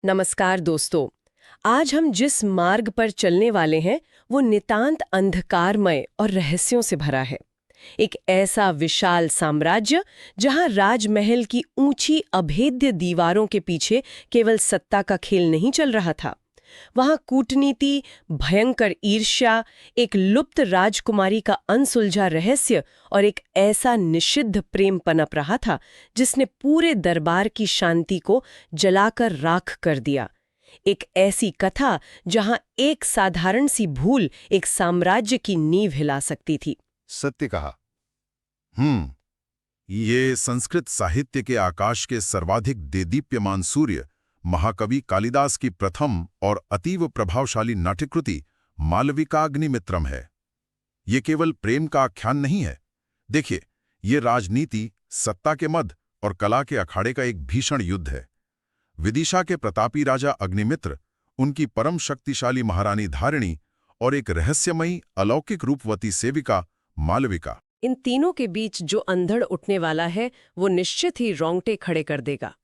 नमस्कार दोस्तों। आज हम जिस मार्ग पर चलने वाले हैं वो नितांत अंधकारमय और रहस्यों से भरा है। एक ऐसा विशाल साम्राज्य जहां राजमहल की ऊंची अभेद्य दीवारों के पीछे केवल सत्ता का खेल नहीं चल रहा था। वहां कूटनीति, भयंकर ईर्ष्या, एक लुप्त राजकुमारी का अनसुलझा रहस्य और एक ऐसा निषिद्ध प्रेम पनप रहा था जिसने पूरे दरबार की शांति को जलाकर राख कर दिया। एक ऐसी कथा जहां एक साधारण सी भूल एक साम्राज्य की नींव हिला सकती थी। सत्य कहा। ये संस्कृत साहित्य के आकाश के सर्वाधिक देदीप्यमान सूर्य महाकवि कालिदास की प्रथम और अतीव प्रभावशाली नाट्यकृति मालविकाग्निमित्रम है। ये केवल प्रेम का आख्यान नहीं है। देखिए, ये राजनीति, सत्ता के मद और कला के अखाड़े का एक भीषण युद्ध है। विदिशा के प्रतापी राजा अग्निमित्र, उनकी परम शक्तिशाली महारानी धारिणी और एक रहस्यमयी अलौकिक रूपवती सेविका मालविका। इन तीनों के बीच जो अंधड़ उठने वाला है वो निश्चित ही रोंगटे खड़े कर देगा।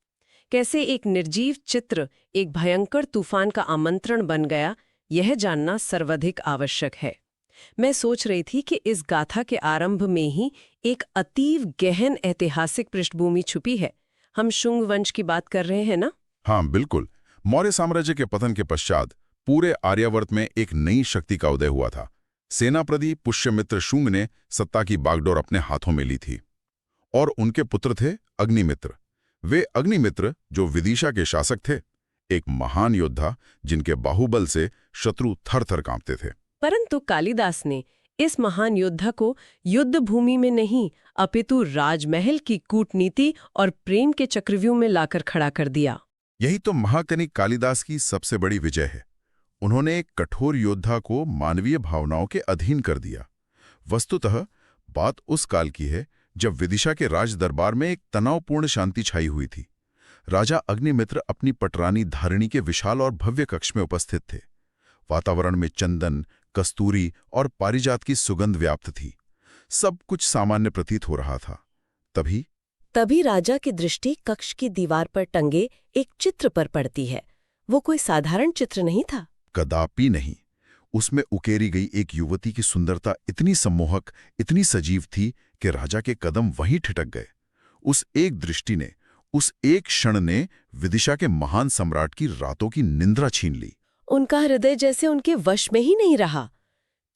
कैसे एक निर्जीव चित्र एक भयंकर तूफान का आमंत्रण बन गया, यह जानना सर्वाधिक आवश्यक है। मैं सोच रही थी कि इस गाथा के आरंभ में ही एक अतीव गहन ऐतिहासिक पृष्ठभूमि छुपी है। हम शुंग वंश की बात कर रहे हैं ना? हाँ, बिल्कुल। मौर्य साम्राज्य के पतन के पश्चात पूरे आर्यावर्त में एक नई शक्ति का उदय हुआ था। सेनापति पुष्यमित्र शुंग ने सत्ता की बागडोर अपने हाथों में ली थी और उनके पुत्र थे अग्निमित्र। वे अग्निमित्र जो विदिशा के शासक थे, एक महान योद्धा जिनके बाहुबल से शत्रु थर-थर कांपते थे। परंतु कालिदास ने इस महान योद्धा को युद्ध भूमि में नहीं अपितु राजमहल की कूटनीति और प्रेम के चक्रव्यूह में लाकर खड़ा कर दिया। यही तो महाकवि कालिदास की सबसे बड़ी विजय है। उन्होंने एक कठोर योद्धा को मानवीय भावनाओं के अधीन कर दिया। वस्तुतः बात उस काल की है जब विदिशा के राज दरबार में एक तनावपूर्ण शांति छाई हुई थी। राजा अग्निमित्र अपनी पटरानी धारिणी के विशाल और भव्य कक्ष में उपस्थित थे। वातावरण में चंदन, कस्तूरी और पारिजात की सुगंध व्याप्त थी। सब कुछ सामान्य प्रतीत हो रहा था। तभी राजा की दृष्टि कक्ष की दीवार पर टंगे एक चित्र पर पड़ती है। वो कोई साधारण चित्र नहीं था। कदापि नहीं। उसमें उकेरी गई एक युवती की सुंदरता इतनी सम्मोहक, इतनी सजीव थी कि राजा के कदम वहीं ठिठक गए। उस एक दृष्टि ने, उस एक क्षण ने विदिशा के महान सम्राट की रातों की निंद्रा छीन ली। उनका हृदय जैसे उनके वश में ही नहीं रहा।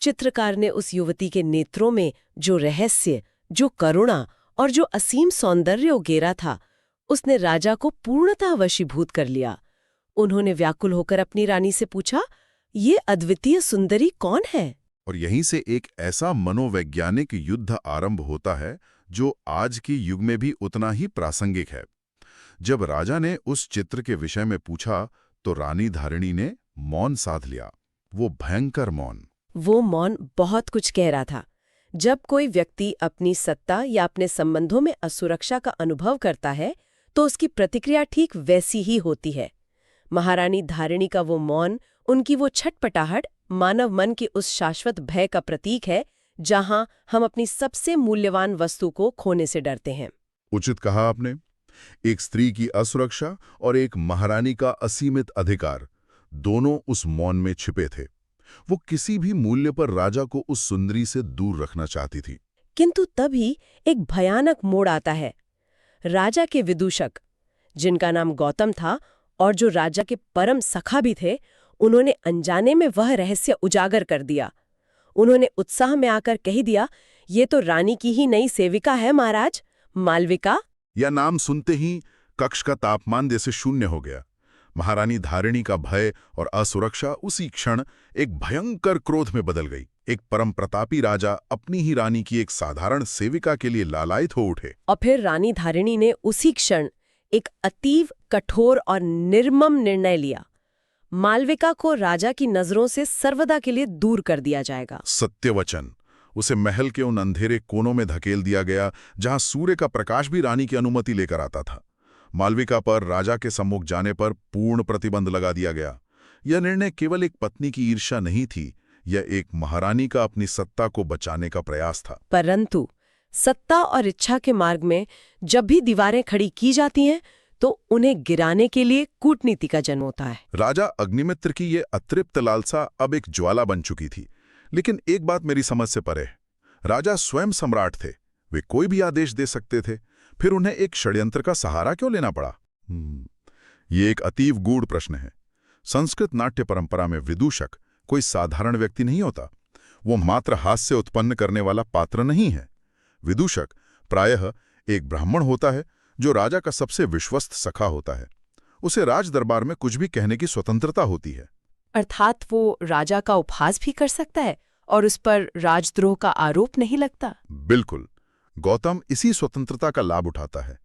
चित्रकार ने उस युवती के नेत्रों में जो रहस्य, जो करुणा और जो असीम सौंदर्य उगेरा था, उसने राजा को पूर्णतः वशीभूत कर लिया। उन्होंने व्याकुल होकर अपनी रानी से पूछा, ये अद्वितीय सुंदरी कौन है? और यहीं से एक ऐसा मनोवैज्ञानिक युद्ध आरंभ होता है जो आज के युग में भी उतना ही प्रासंगिक है। जब राजा ने उस चित्र के विषय में पूछा तो रानी धारिणी ने मौन साध लिया। वो भयंकर मौन। वो मौन बहुत कुछ कह रहा था। जब कोई व्यक्ति अपनी सत्ता या अपने संबंधों में असुरक्षा का अनुभव करता है तो उसकी प्रतिक्रिया ठीक वैसी ही होती है। महारानी धारिणी का वो मौन, उनकी वो छटपटाहट मानव मन की उस शाश्वत भय का प्रतीक है जहां हम अपनी सबसे मूल्यवान वस्तु को खोने से डरते हैं। उचित कहा आपने। एक स्त्री की असुरक्षा और एक महारानी का असीमित अधिकार, दोनों उस मौन में छिपे थे। वो किसी भी मूल्य पर राजा को उस सुंदरी से दूर रखना चाहती थी। किंतु तभी एक भयानक मोड़ आता है। राजा के विदूषक, जिनका नाम गौतम था और जो राजा के परम सखा भी थे, उन्होंने अनजाने में वह रहस्य उजागर कर दिया। उन्होंने उत्साह में आकर कह दिया, ये तो रानी की ही नई सेविका है महाराज, मालविका। यह नाम सुनते ही कक्ष का तापमान जैसे शून्य हो गया। महारानी धारिणी का भय और असुरक्षा उसी क्षण एक भयंकर क्रोध में बदल गई। एक परम प्रतापी राजा अपनी ही रानी की एक साधारण सेविका के लिए लालायित हो उठे। और फिर रानी धारिणी ने उसी क्षण एक अतीव कठोर और निर्मम निर्णय लिया। मालविका को राजा की नजरों से सर्वदा के लिए दूर कर दिया जाएगा। सत्यवचन। उसे महल के उन अंधेरे कोनों में धकेल दिया गया जहां सूर्य का प्रकाश भी रानी की अनुमति लेकर आता था। मालविका पर राजा के सम्मुख जाने पर पूर्ण प्रतिबंध लगा दिया गया। यह निर्णय केवल एक पत्नी की ईर्ष्या नहीं थी, यह एक महारानी का अपनी सत्ता को बचाने का प्रयास था। परंतु सत्ता और इच्छा के मार्ग में जब भी दीवारें खड़ी की जाती हैं तो उन्हें गिराने के लिए कूटनीति का जन्म होता है। राजा अग्निमित्र की ये अतृप्त लालसा अब एक ज्वाला बन चुकी थी। लेकिन एक बात मेरी समझ से परे है। राजा स्वयं सम्राट थे, वे कोई भी आदेश दे सकते थे, फिर उन्हें एक षड्यंत्र का सहारा क्यों लेना पड़ा? ये एक अतीव गूढ़ प्रश्न है। संस्कृत नाट्य परंपरा में विदूषक कोई साधारण व्यक्ति नहीं होता। वो मात्र हास्य उत्पन्न करने वाला पात्र नहीं है। विदूषक प्रायः एक ब्राह्मण होता है जो राजा का सबसे विश्वस्त सखा होता है। उसे राज दरबार में कुछ भी कहने की स्वतंत्रता होती है। अर्थात वो राजा का उपहास भी कर सकता है और उस पर राजद्रोह का आरोप नहीं लगता। बिल्कुल। गौतम इसी स्वतंत्रता का लाभ उठाता है।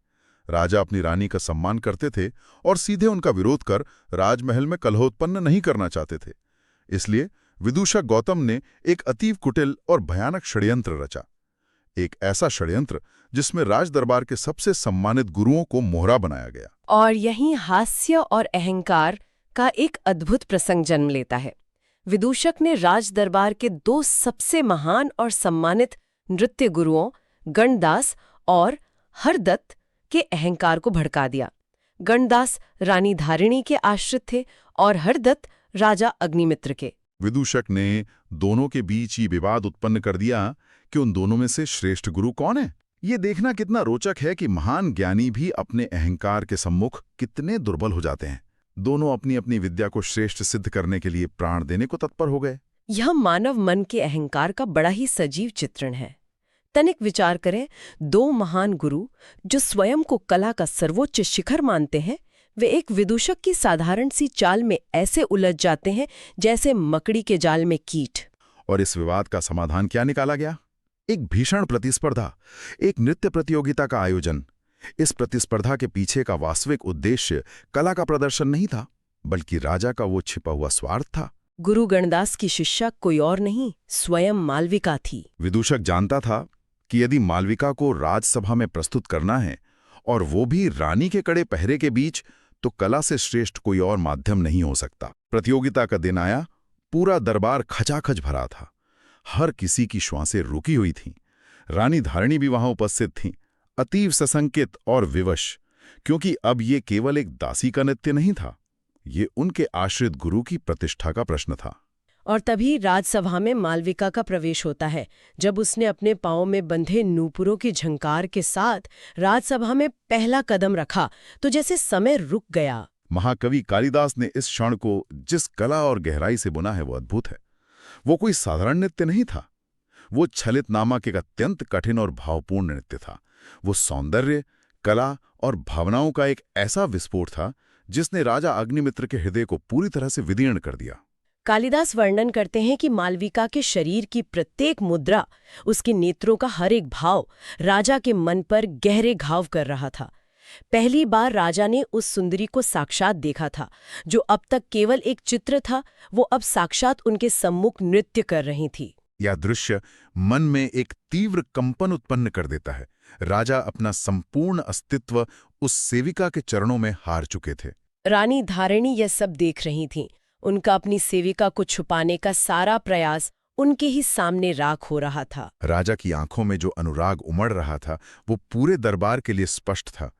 राजा अपनी रानी का सम्मान करते थे और सीधे उनका विरोध कर राजमहल में कलहोत्पन्न नहीं करना चाहते थे। इसलिए विदूषक गौतम ने एक अतीव कुटिल और भयानक षड्यंत्र रचा। एक ऐसा षड्यंत्र जिसमें राज दरबार के सबसे सम्मानित गुरुओं को मोहरा बनाया गया। और यहीं हास्य और अहंकार का एक अद्भुत प्रसंग जन्म लेता है। विदूषक ने राज दरबार के दो सबसे महान और सम्मानित नृत्य गुरुओं गणदास और हरदत्त के अहंकार को भड़का दिया। गणदास रानी धारिणी के आश्रित थे और हरदत्त राजा अग्निमित्र के। विदूषक ने दोनों के बीच ही विवाद उत्पन्न कर दिया कि उन दोनों में से श्रेष्ठ गुरु कौन है। ये देखना कितना रोचक है कि महान ज्ञानी भी अपने अहंकार के सम्मुख कितने दुर्बल हो जाते हैं। दोनों अपनी अपनी विद्या को श्रेष्ठ सिद्ध करने के लिए प्राण देने को तत्पर हो गए। यह मानव मन के अहंकार का बड़ा ही सजीव चित्रण है। तनिक विचार करें, दो महान गुरु जो स्वयं को कला का सर्वोच्च शिखर मानते हैं, वे एक विदूषक की साधारण सी चाल में ऐसे उलझ जाते हैं जैसे मकड़ी के जाल में कीट। और इस विवाद का समाधान क्या निकाला गया? एक भीषण प्रतिस्पर्धा, एक नृत्य प्रतियोगिता का आयोजन। इस प्रतिस्पर्धा के पीछे का वास्तविक उद्देश्य कला का प्रदर्शन नहीं था, बल्कि राजा का वो छिपा हुआ स्वार्थ था। गुरु गणदास की शिष्या कोई और नहीं, स्वयं मालविका थी। विदूषक जानता था कि यदि मालविका को राजसभा में प्रस्तुत करना है, और वो भी रानी के कड़े पहरे के बीच, तो कला से श्रेष्ठ कोई और माध्यम नहीं हो सकता। प्रतियोगिता का दिन आया। पूरा दरबार खचाखच भरा था। हर किसी की श्वासें रुकी हुई थीं। रानी धारिणी भी वहां उपस्थित थीं, अतीव सशंकित और विवश, क्योंकि अब ये केवल एक दासी का नृत्य नहीं था, ये उनके आश्रित गुरु की प्रतिष्ठा का प्रश्न था। और तभी राजसभा में मालविका का प्रवेश होता है। जब उसने अपने पांव में बंधे नूपुरों की झंकार के साथ राजसभा में पहला कदम रखा, तो जैसे समय रुक गया। महाकवि कालिदास ने इस क्षण को जिस कला और गहराई से बुना है वो अद्भुत है। वो कोई साधारण नृत्य नहीं था। वो छलित नामक एक अत्यंत कठिन और भावपूर्ण नृत्य था। वो सौंदर्य, कला और भावनाओं का एक ऐसा विस्फोट था जिसने राजा अग्निमित्र के हृदय को पूरी तरह से विदीर्ण कर दिया। कालिदास वर्णन करते हैं कि मालविका के शरीर की प्रत्येक मुद्रा, उसके नेत्रों का हर एक भाव राजा के मन पर गहरे घाव कर रहा था। पहली बार राजा ने उस सुंदरी को साक्षात देखा था। जो अब तक केवल एक चित्र था, वो अब साक्षात उनके सम्मुख नृत्य कर रही थी। यह दृश्य मन में एक तीव्र कंपन उत्पन्न कर देता है। राजा अपना संपूर्ण अस्तित्व उस सेविका के चरणों में हार चुके थे। रानी धारिणी यह सब देख रही थीं। उनका अपनी सेविका को छुपाने का सारा प्रयास उनके ही सामने राख हो रहा था। राजा की आंखों में जो अनुराग उमड़ रहा था, वो पूरे दरबार के लिए स्पष्ट था।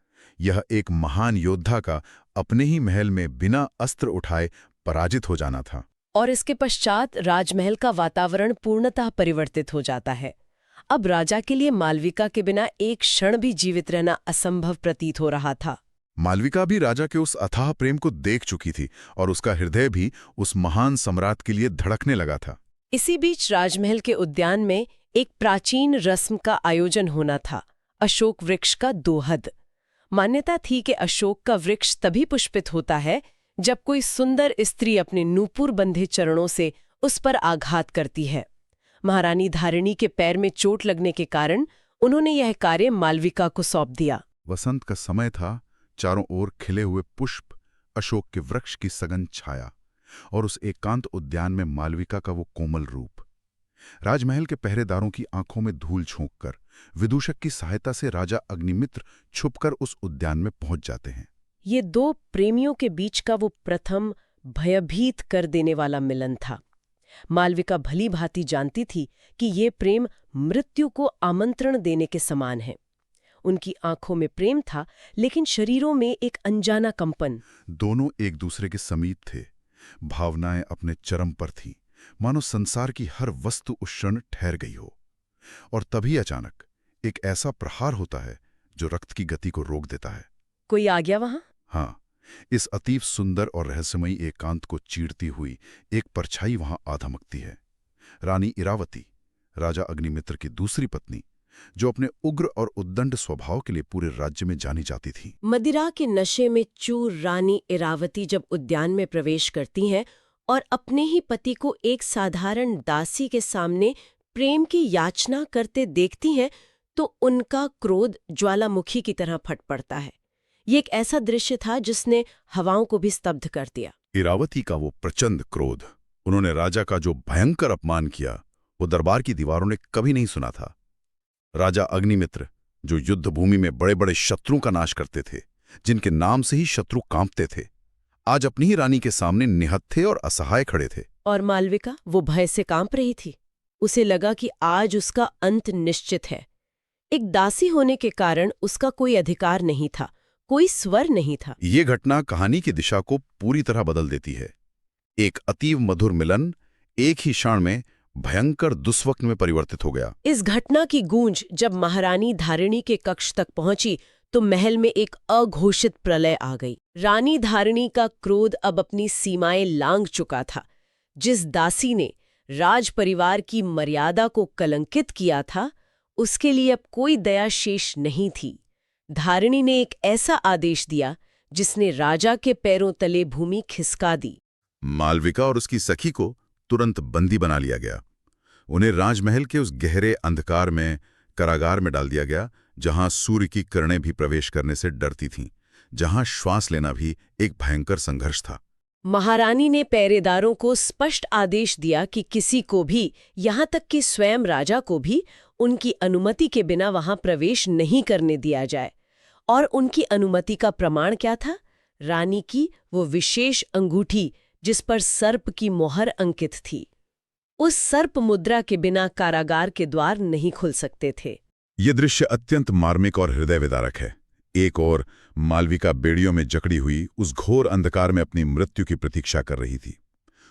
यह एक महान योद्धा का अपने ही महल में बिना अस्त्र उठाए पराजित हो जाना था। और इसके पश्चात राजमहल का वातावरण पूर्णतः परिवर्तित हो जाता है। अब राजा के लिए मालविका के बिना एक क्षण भी जीवित रहना असंभव प्रतीत हो रहा था। मालविका भी राजा के उस अथाह प्रेम को देख चुकी थी और उसका हृदय भी उस महान सम्राट के लिए धड़कने लगा था। इसी बीच राजमहल के उद्यान में एक प्राचीन रस्म का आयोजन होना था, अशोक वृक्ष का दोहद। मान्यता थी कि अशोक का वृक्ष तभी पुष्पित होता है जब कोई सुंदर स्त्री अपने नूपुर बंधे चरणों से उस पर आघात करती है। महारानी धारिणी के पैर में चोट लगने के कारण उन्होंने यह कार्य मालविका को सौंप दिया। वसंत का समय था। चारों ओर खिले हुए पुष्प, अशोक के वृक्ष की सघन छाया और उस एकांत उद्यान में मालविका का वो कोमल रूप। राजमहल के पहरेदारों की आंखों में धूल झोंककर विदूषक की सहायता से राजा अग्निमित्र छुपकर उस उद्यान में पहुंच जाते हैं। ये दो प्रेमियों के बीच का वो प्रथम भयभीत कर देने वाला मिलन था। मालविका भली भांति जानती थी कि ये प्रेम मृत्यु को आमंत्रण देने के समान है। उनकी आंखों में प्रेम था, लेकिन शरीरों में एक अनजाना कंपन। दोनों एक दूसरे के समीप थे। भावनाएं अपने चरम पर थीं, मानो संसार की हर वस्तु उस क्षण ठहर गई हो। और तभी अचानक एक ऐसा प्रहार होता है जो रक्त की गति को रोक देता है। कोई आ गया वहां? हाँ, इस अतीव सुंदर और रहस्यमयी एकांत को चीरती हुई एक परछाई वहां आ धमकती है। रानी इरावती, राजा अग्निमित्र की दूसरी पत्नी, जो अपने उग्र और उद्दंड स्वभाव के लिए पूरे राज्य में जानी जाती थी। मदिरा के नशे में चूर रानी इरावती जब उद्यान में प्रवेश करती हैं और अपने ही पति को एक साधारण दासी के सामने प्रेम की याचना करते देखती हैं, तो उनका क्रोध ज्वालामुखी की तरह फट पड़ता है। ये एक ऐसा दृश्य था जिसने हवाओं को भी स्तब्ध कर दिया। इरावती का वो प्रचंड क्रोध, उन्होंने राजा का जो भयंकर अपमान किया, वो दरबार की दीवारों ने कभी नहीं सुना था। राजा अग्निमित्र, जो युद्ध भूमि में बड़े बड़े शत्रुओं का नाश करते थे, जिनके नाम से ही शत्रु कांपते थे, आज अपनी ही रानी के सामने निहत्थे और असहाय खड़े थे। और मालविका, वो भय से कांप रही थी। उसे लगा कि आज उसका अंत निश्चित है। एक दासी होने के कारण उसका कोई अधिकार नहीं था, कोई स्वर नहीं था। ये घटना कहानी की दिशा को पूरी तरह बदल देती है। एक अतीव मधुर मिलन एक ही क्षण में भयंकर दुस्वप्न में परिवर्तित हो गया। इस घटना की गूंज जब महारानी धारिणी के कक्ष तक पहुंची, तो महल में एक अघोषित प्रलय आ गई। रानी धारिणी का क्रोध अब अपनी सीमाएं लांघ चुका था। जिस दासी ने राज परिवार की मर्यादा को कलंकित किया था, उसके लिए अब कोई दया शेष नहीं थी। धारिणी ने एक ऐसा आदेश दिया जिसने राजा के पैरों तले भूमि खिसका दी। मालविका और उसकी सखी को तुरंत बंदी बना लिया गया। उन्हें राजमहल के उस गहरे अंधकार में कारागार में डाल दिया गया, जहां सूर्य की किरणें भी प्रवेश करने से डरती थीं, जहां श्वास लेना भी एक भयंकर संघर्ष था। महारानी ने पहरेदारों को स्पष्ट आदेश दिया कि किसी को भी, यहां तक कि स्वयं राजा को भी, उनकी अनुमति के बिना वहां प्रवेश नहीं करने दिया जाए। और उनकी अनुमति का प्रमाण क्या था? रानी की वो विशेष अंगूठी जिस पर सर्प की मोहर अंकित थी। उस सर्प मुद्रा के बिना कारागार के द्वार नहीं खुल सकते थे। ये दृश्य अत्यंत मार्मिक और हृदय विदारक है। एक ओर मालविका बेड़ियों में जकड़ी हुई उस घोर अंधकार में अपनी मृत्यु की प्रतीक्षा कर रही थी।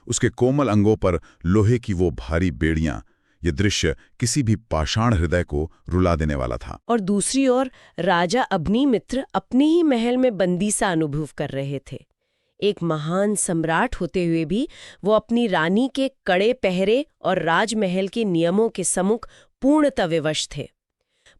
उसके कोमल अंगों पर लोहे की वो भारी बेड़ियां, ये दृश्य किसी भी पाषाण हृदय को रुला देने वाला था। और दूसरी ओर राजा अग्निमित्र अपने ही महल में बंदी सा अनुभव कर रहे थे। एक महान सम्राट होते हुए भी वो अपनी रानी के कड़े पहरे और राजमहल के नियमों के सम्मुख पूर्णतः विवश थे।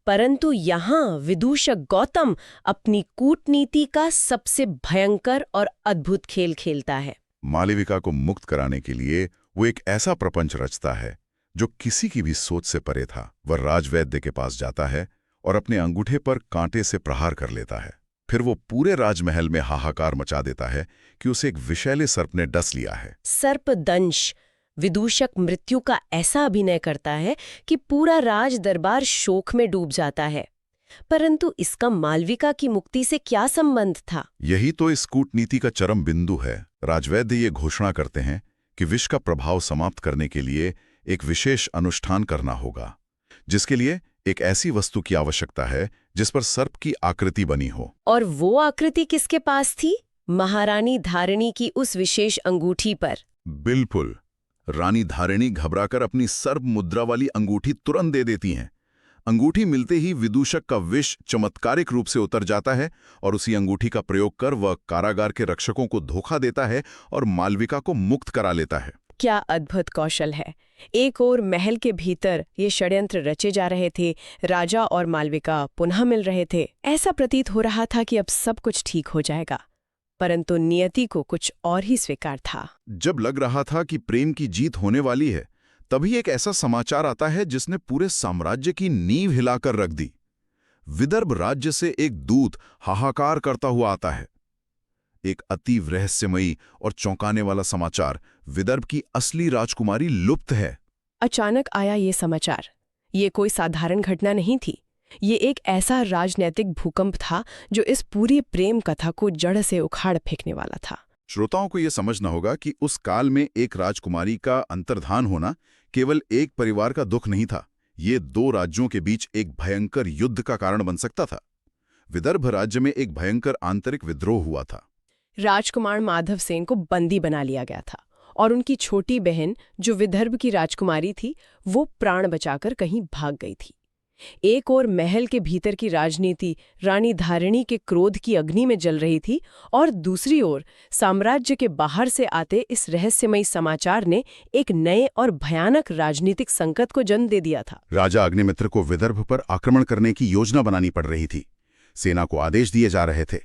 परंतु यहाँ विदूषक गौतम अपनी कूटनीति का सबसे भयंकर और अद्भुत खेल खेलता है। मालविका को मुक्त कराने के लिए वो एक ऐसा प्रपंच रचता है जो किसी की भी सोच से परे था। वह राजवैद्य के पास जाता है और अपने अंगूठे पर कांटे से प्रहार कर लेता है। फिर वो पूरे राजमहल में हाहाकार मचा देता है कि उसे एक विषैले सर्प ने डस लिया है। सर्पदंश विदूषक मृत्यु का ऐसा अभिनय करता है कि पूरा राज दरबार शोक में डूब जाता है। परंतु इसका मालविका की मुक्ति से क्या संबंध था? यही तो इस कूटनीति का चरम बिंदु है। राजवैद्य ये घोषणा करते हैं कि विष का प्रभाव समाप्त करने के लिए एक विशेष अनुष्ठान करना होगा, जिसके लिए एक ऐसी वस्तु की आवश्यकता है जिस पर सर्प की आकृति बनी हो। और वो आकृति किसके पास थी? महारानी धारिणी की उस विशेष अंगूठी पर। बिल्कुल। रानी धारिणी घबराकर अपनी सर्प मुद्रा वाली अंगूठी तुरंत दे देती हैं। अंगूठी मिलते ही विदूषक का विष चमत्कारिक रूप से उतर जाता है और उसी अंगूठी का प्रयोग कर वह कारागार के रक्षकों को धोखा देता है और मालविका को मुक्त करा लेता है। क्या अद्भुत कौशल है! एक और महल के भीतर ये षड्यंत्र रचे जा रहे थे, राजा और मालविका पुनः मिल रहे थे। ऐसा प्रतीत हो रहा था कि अब सब कुछ ठीक हो जाएगा, परंतु नियति को कुछ और ही स्वीकार था। जब लग रहा था कि प्रेम की जीत होने वाली है, तभी एक ऐसा समाचार आता है जिसने पूरे साम्राज्य की नींव हिलाकर रख दी। विदर्भ राज्य से एक दूत हाहाकार करता हुआ आता है। एक अतीव रहस्यमयी और चौंकाने वाला समाचार, विदर्भ की असली राजकुमारी लुप्त है। अचानक आया ये समाचार। ये कोई साधारण घटना नहीं थी। ये एक ऐसा राजनैतिक भूकंप था जो इस पूरी प्रेम कथा को जड़ से उखाड़ फेंकने वाला था। श्रोताओं को यह समझना होगा कि उस काल में एक राजकुमारी का अंतर्धान होना केवल एक परिवार का दुख नहीं था, ये दो राज्यों के बीच एक भयंकर युद्ध का कारण बन सकता था। विदर्भ राज्य में एक भयंकर आंतरिक विद्रोह हुआ था। राजकुमार माधव सेन को बंदी बना लिया गया था और उनकी छोटी बहन जो विदर्भ की राजकुमारी थी वो प्राण बचाकर कहीं भाग गई थी। एक ओर महल के भीतर की राजनीति रानी धारिणी के क्रोध की अग्नि में जल रही थी और दूसरी ओर साम्राज्य के बाहर से आते इस रहस्यमयी समाचार ने एक नए और भयानक राजनीतिक संकट को जन्म दे दिया था। राजा अग्निमित्र को विदर्भ पर आक्रमण करने की योजना बनानी पड़ रही थी। सेना को आदेश दिए जा रहे थे।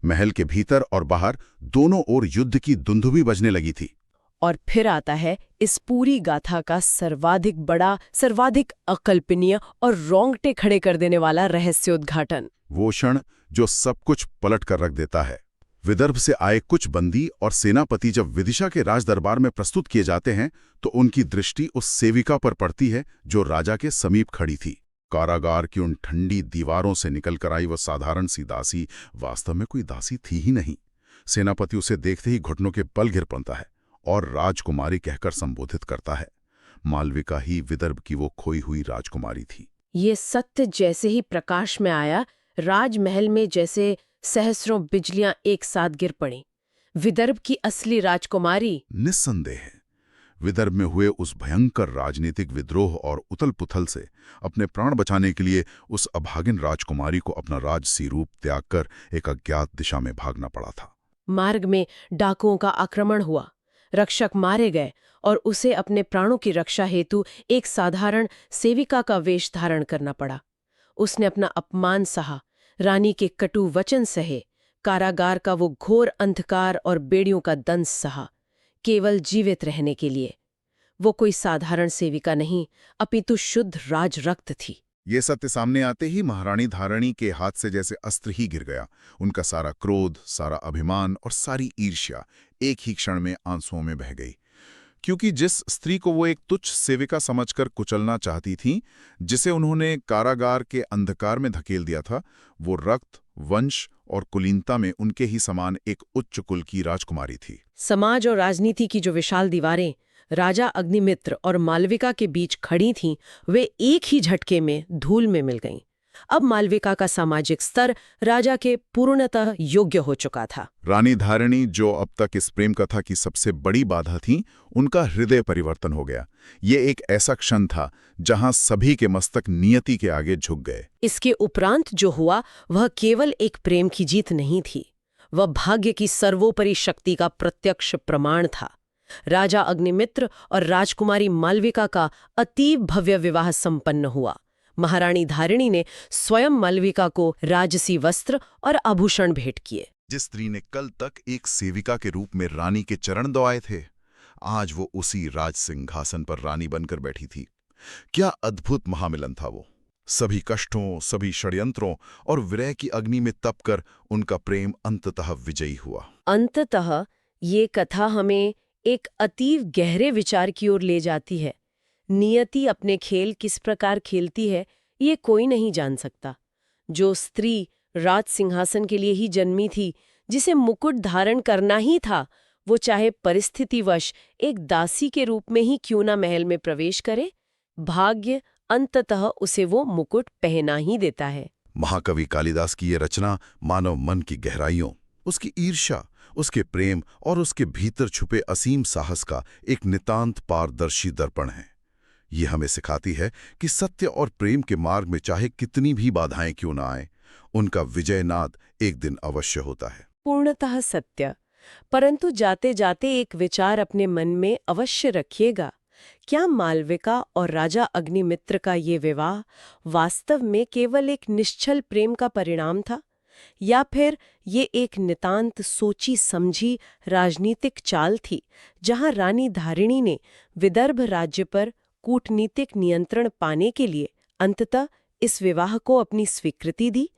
महल के भीतर और बाहर दोनों ओर युद्ध की दुंदुभी बजने लगी थी। और फिर आता है इस पूरी गाथा का सर्वाधिक बड़ा, सर्वाधिक अकल्पनीय और रोंगटे खड़े कर देने वाला रहस्योद्घाटन। वो क्षण जो सब कुछ पलट कर रख देता है। विदर्भ से आए कुछ बंदी और सेनापति जब विदिशा के राजदरबार में प्रस्तुत किए जाते हैं तो उनकी दृष्टि उस सेविका पर पड़ती है जो राजा के समीप खड़ी थी। कारागार की उन ठंडी दीवारों से निकलकर आई वह साधारण सी दासी वास्तव में कोई दासी थी ही नहीं। सेनापति उसे देखते ही घुटनों के बल गिर पड़ता है और राजकुमारी कहकर संबोधित करता है। मालविका ही विदर्भ की वो खोई हुई राजकुमारी थी। ये सत्य जैसे ही प्रकाश में आया, राजमहल में जैसे सहस्रों बिजलियां एक साथ गिर पड़ीं। विदर्भ की असली राजकुमारी निस्संदेह है विदर्भ में हुए उस भयंकर राजनीतिक विद्रोह और उथल-पुथल से अपने प्राण बचाने के लिए उस अभागिन राजकुमारी को अपना राजसी रूप त्याग कर एक अज्ञात दिशा में भागना पड़ा था। मार्ग में डाकुओं का आक्रमण हुआ, रक्षक मारे गए और उसे अपने प्राणों की रक्षा हेतु एक साधारण सेविका का वेश धारण करना पड़ा। उसने अपना अपमान सहा, रानी के कटु वचन सहे, कारागार का वो घोर अंधकार और बेड़ियों का दंश सहा, केवल जीवित रहने के लिए। वो कोई साधारण सेविका नहीं, अपितु शुद्ध राजरक्त थी। ये सत्य सामने आते ही महारानी धारिणी के हाथ से जैसे अस्त्र ही गिर गया। उनका सारा क्रोध, सारा अभिमान और सारी ईर्ष्या एक ही क्षण में आंसुओं में बह गई। क्योंकि जिस स्त्री को वो एक तुच्छ सेविका समझकर कुचलना चाहती थी, जिसे उन्होंने कारागार के अंधकार में धकेल दिया था, वो रक्त, वंश और कुलीनता में उनके ही समान एक उच्च कुल की राजकुमारी थी। समाज और राजनीति की जो विशाल दीवारें राजा अग्निमित्र और मालविका के बीच खड़ी थीं, वे एक ही झटके में धूल में मिल गईं। अब मालविका का सामाजिक स्तर राजा के पूर्णतः योग्य हो चुका था। रानी धारिणी, जो अब तक इस प्रेम कथा की सबसे बड़ी बाधा थी, उनका हृदय परिवर्तन हो गया। ये एक ऐसा क्षण था जहां सभी के मस्तक नियति के आगे झुक गए। इसके उपरांत जो हुआ वह केवल एक प्रेम की जीत नहीं थी, वह भाग्य की सर्वोपरि शक्ति का प्रत्यक्ष प्रमाण था। राजा अग्निमित्र और राजकुमारी मालविका का अतीव भव्य विवाह संपन्न हुआ। महारानी धारिणी ने स्वयं मालविका को राजसी वस्त्र और आभूषण भेंट किए। जिस स्त्री ने कल तक एक सेविका के रूप में रानी के चरण दबाए थे, आज वो उसी राज सिंहासन पर रानी बनकर बैठी थी। क्या अद्भुत महामिलन था वो! सभी कष्टों, सभी षड्यंत्रों और विरह की अग्नि में तपकर उनका प्रेम अंततः विजयी हुआ। अंततः ये कथा हमें एक अतीव गहरे विचार की ओर ले जाती है। नियति अपने खेल किस प्रकार खेलती है, ये कोई नहीं जान सकता। जो स्त्री राज सिंहासन के लिए ही जन्मी थी, जिसे मुकुट धारण करना ही था, वो चाहे परिस्थितिवश एक दासी के रूप में ही क्यों ना महल में प्रवेश करे, भाग्य अंततः उसे वो मुकुट पहना ही देता है। महाकवि कालिदास की ये रचना मानव मन की गहराइयों, उसकी ईर्ष्या, उसके प्रेम और उसके भीतर छुपे असीम साहस का एक नितांत पारदर्शी दर्पण है। ये हमें सिखाती है कि सत्य और प्रेम के मार्ग में चाहे कितनी भी बाधाएं क्यों ना आए, उनका विजय नाद एक दिन अवश्य होता है। पूर्णतः सत्य। परंतु जाते जाते एक विचार अपने मन में अवश्य रखिएगा। क्या मालविका और राजा अग्निमित्र का ये विवाह वास्तव में केवल एक निश्चल प्रेम का परिणाम था, या फिर ये एक नितांत सोची समझी राजनीतिक चाल थी, जहां रानी धारिणी ने विदर्भ राज्य पर कूटनीतिक नियंत्रण पाने के लिए अंततः इस विवाह को अपनी स्वीकृति दी?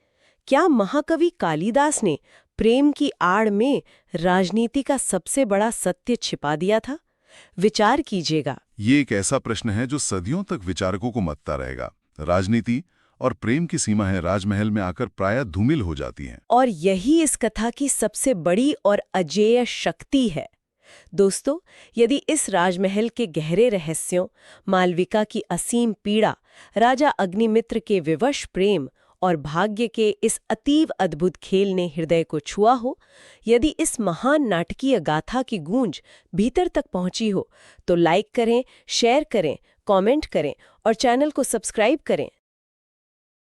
क्या महाकवि कालिदास ने प्रेम की आड़ में राजनीति का सबसे बड़ा सत्य छिपा दिया था? विचार कीजिएगा। ये एक ऐसा प्रश्न है जो सदियों तक विचारकों को मत्ता रहेगा। राजनीति और प्रेम की सीमाएं राजमहल में आकर प्रायः धूमिल हो जाती हैं। और यही इस कथा की सबसे बड़ी और अजेय शक्ति है। दोस्तों, यदि इस राजमहल के गहरे रहस्यों, मालविका की असीम पीड़ा, राजा अग्निमित्र के विवश प्रेम और भाग्य के इस अतीव अद्भुत खेल ने हृदय को छुआ हो, यदि इस महान नाटकीय गाथा की गूंज भीतर तक पहुंची हो, तो लाइक करें, शेयर करें, कमेंट करें और चैनल को सब्सक्राइब करें